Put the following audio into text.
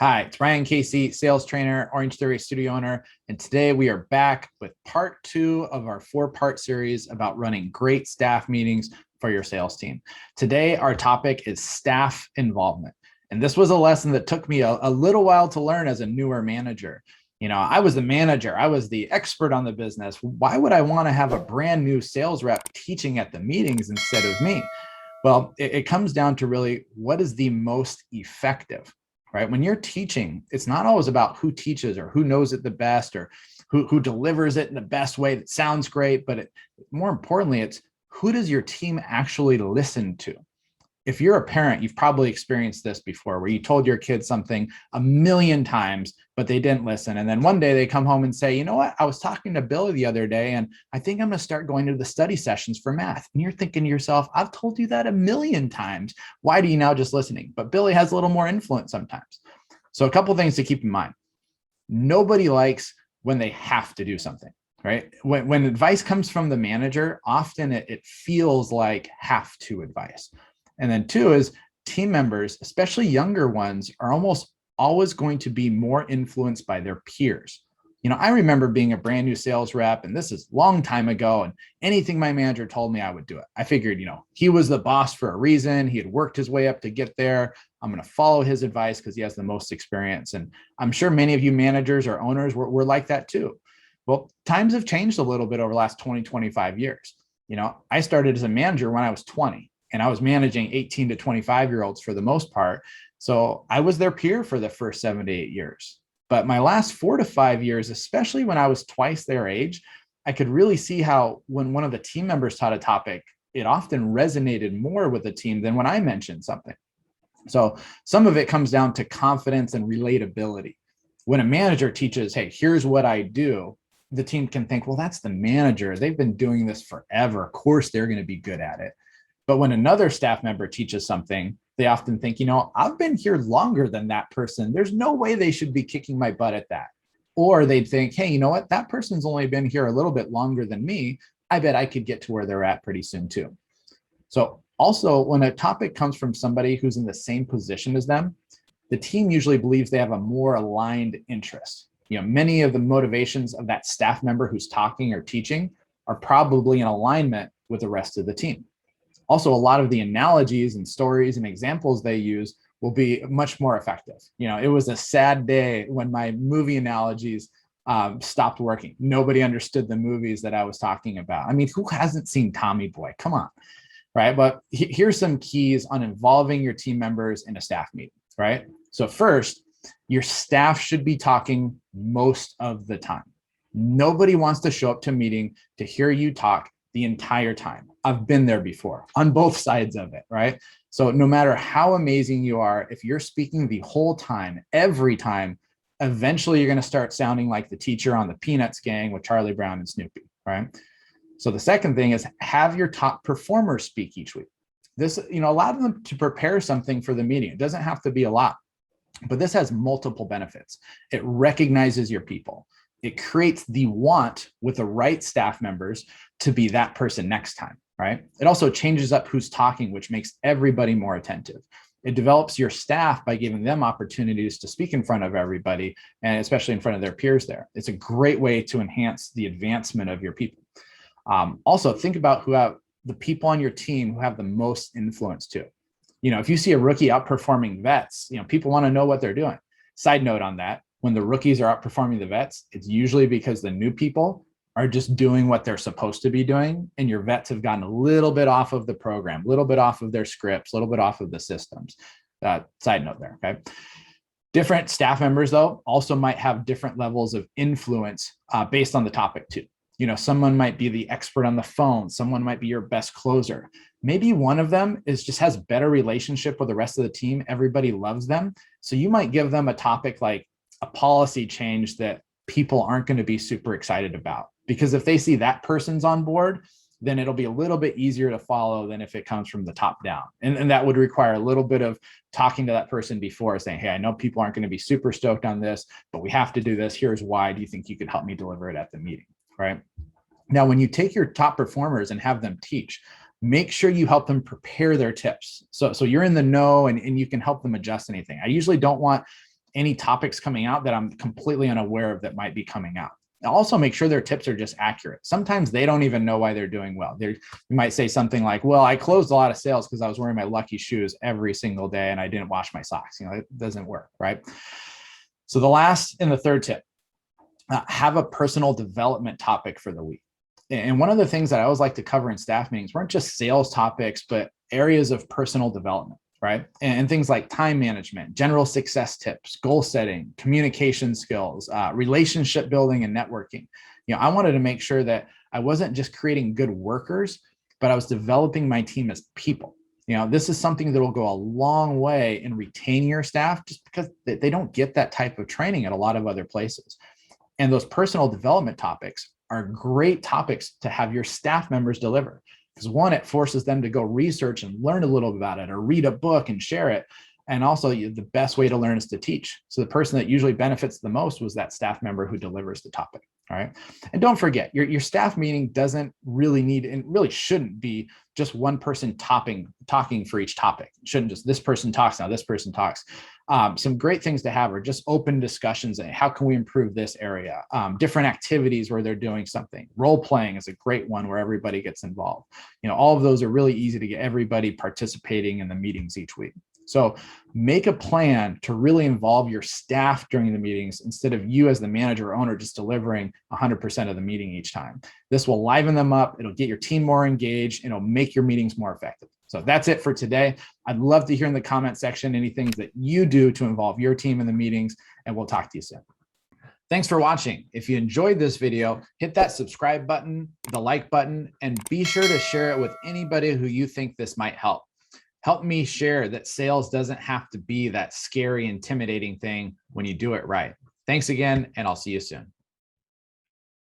Hi, it's Ryan Casey, sales trainer, Orange Theory studio owner, and today we are back with part 2 of our 4-part series about running great staff meetings for your sales team. Today, our topic is staff involvement. And this was a lesson that took me a little while to learn as a newer manager. I was the manager, I was the expert on the business. Why would I want to have a brand new sales rep teaching at the meetings instead of me? Well, it comes down to really what is the most effective, right? When you're teaching, it's not always about who teaches or who knows it the best or who delivers it in the best way that sounds great, but more importantly, it's who does your team actually listen to? If you're a parent, you've probably experienced this before where you told your kids something a million times, but they didn't listen. And then one day they come home and say, you know what? I was talking to Billy the other day, and I think I'm going to start going to the study sessions for math. And you're thinking to yourself, I've told you that a million times. Why do you now just listening? But Billy has a little more influence sometimes. So a couple things to keep in mind. Nobody likes when they have to do something, right? When advice comes from the manager, often it feels like have to advice. And then 2 is team members, especially younger ones, are almost always going to be more influenced by their peers. I remember being a brand new sales rep, and this is a long time ago, and anything my manager told me, I would do it. I figured, he was the boss for a reason. He had worked his way up to get there. I'm going to follow his advice because he has the most experience. And I'm sure many of you managers or owners were like that too. Well, times have changed a little bit over the last 20, 25 years. I started as a manager when I was 20. And I was managing 18 to 25-year-olds for the most part. So I was their peer for the first 7 to 8 years. But my last 4 to 5 years, especially when I was twice their age, I could really see how when one of the team members taught a topic, it often resonated more with the team than when I mentioned something. So some of it comes down to confidence and relatability. When a manager teaches, hey, here's what I do, the team can think, well, that's the manager. They've been doing this forever. Of course, they're going to be good at it. But when another staff member teaches something, they often think, I've been here longer than that person. There's no way they should be kicking my butt at that. Or they'd think, hey, you know what? That person's only been here a little bit longer than me. I bet I could get to where they're at pretty soon too. So also, when a topic comes from somebody who's in the same position as them, the team usually believes they have a more aligned interest. Many of the motivations of that staff member who's talking or teaching are probably in alignment with the rest of the team. Also, a lot of the analogies and stories and examples they use will be much more effective. It was a sad day when my movie analogies stopped working. Nobody understood the movies that I was talking about. I mean, who hasn't seen Tommy Boy? Come on, right? But here's some keys on involving your team members in a staff meeting, right? So first, your staff should be talking most of the time. Nobody wants to show up to a meeting to hear you talk the entire time. I've been there before on both sides of it, right? So no matter how amazing you are, if you're speaking the whole time, every time, eventually you're going to start sounding like the teacher on the Peanuts gang with Charlie Brown and Snoopy, right? So the second thing is have your top performers speak each week. This, allow them to prepare something for the meeting. It doesn't have to be a lot, but this has multiple benefits. It recognizes your people. It creates the want with the right staff members to be that person next time, right? It also changes up who's talking, which makes everybody more attentive. It develops your staff by giving them opportunities to speak in front of everybody, and especially in front of their peers there. It's a great way to enhance the advancement of your people. Also, think about who have the people on your team who have the most influence too. If you see a rookie outperforming vets, people want to know what they're doing. Side note on that, when the rookies are outperforming the vets, it's usually because the new people are just doing what they're supposed to be doing, and your vets have gotten a little bit off of the program, a little bit off of their scripts, a little bit off of the systems. Side note there, okay? Different staff members, though, also might have different levels of influence based on the topic, too. Someone might be the expert on the phone. Someone might be your best closer. Maybe one of them just has better relationship with the rest of the team. Everybody loves them. So you might give them a topic like a policy change that people aren't going to be super excited about. Because if they see that person's on board, then it'll be a little bit easier to follow than if it comes from the top down. And that would require a little bit of talking to that person before, saying, hey, I know people aren't going to be super stoked on this, but we have to do this. Here's why. Do you think you could help me deliver it at the meeting? Right? Now, when you take your top performers and have them teach, make sure you help them prepare their tips. So you're in the know and you can help them adjust anything. I usually don't want any topics coming out that I'm completely unaware of that might be coming out. Also make sure their tips are just accurate. Sometimes they don't even know why they're doing well. You might say something like, well, I closed a lot of sales because I was wearing my lucky shoes every single day and I didn't wash my socks. It doesn't work, right? So the last and the third tip, have a personal development topic for the week. And one of the things that I always like to cover in staff meetings weren't just sales topics, but areas of personal development, right? And things like time management, general success tips, goal setting, communication skills, relationship building and networking. I wanted to make sure that I wasn't just creating good workers, but I was developing my team as people. This is something that will go a long way in retaining your staff just because they don't get that type of training at a lot of other places. And those personal development topics are great topics to have your staff members deliver. Because one, it forces them to go research and learn a little about it or read a book and share it. And also the best way to learn is to teach. So the person that usually benefits the most was that staff member who delivers the topic. All right. And don't forget, your staff meeting doesn't really need and really shouldn't be just one person talking for each topic. It shouldn't just this person talks, now this person talks. Some great things to have are just open discussions and how can we improve this area? Different activities where they're doing something. Role playing is a great one where everybody gets involved. All of those are really easy to get everybody participating in the meetings each week. So make a plan to really involve your staff during the meetings instead of you as the manager or owner just delivering 100% of the meeting each time. This will liven them up. It'll get your team more engaged and it'll make your meetings more effective. So that's it for today. I'd love to hear in the comment section any things that you do to involve your team in the meetings, and we'll talk to you soon. Thanks for watching. If you enjoyed this video, hit that subscribe button, the like button, and be sure to share it with anybody who you think this might help. Help me share that sales doesn't have to be that scary, intimidating thing when you do it right. Thanks again, and I'll see you soon.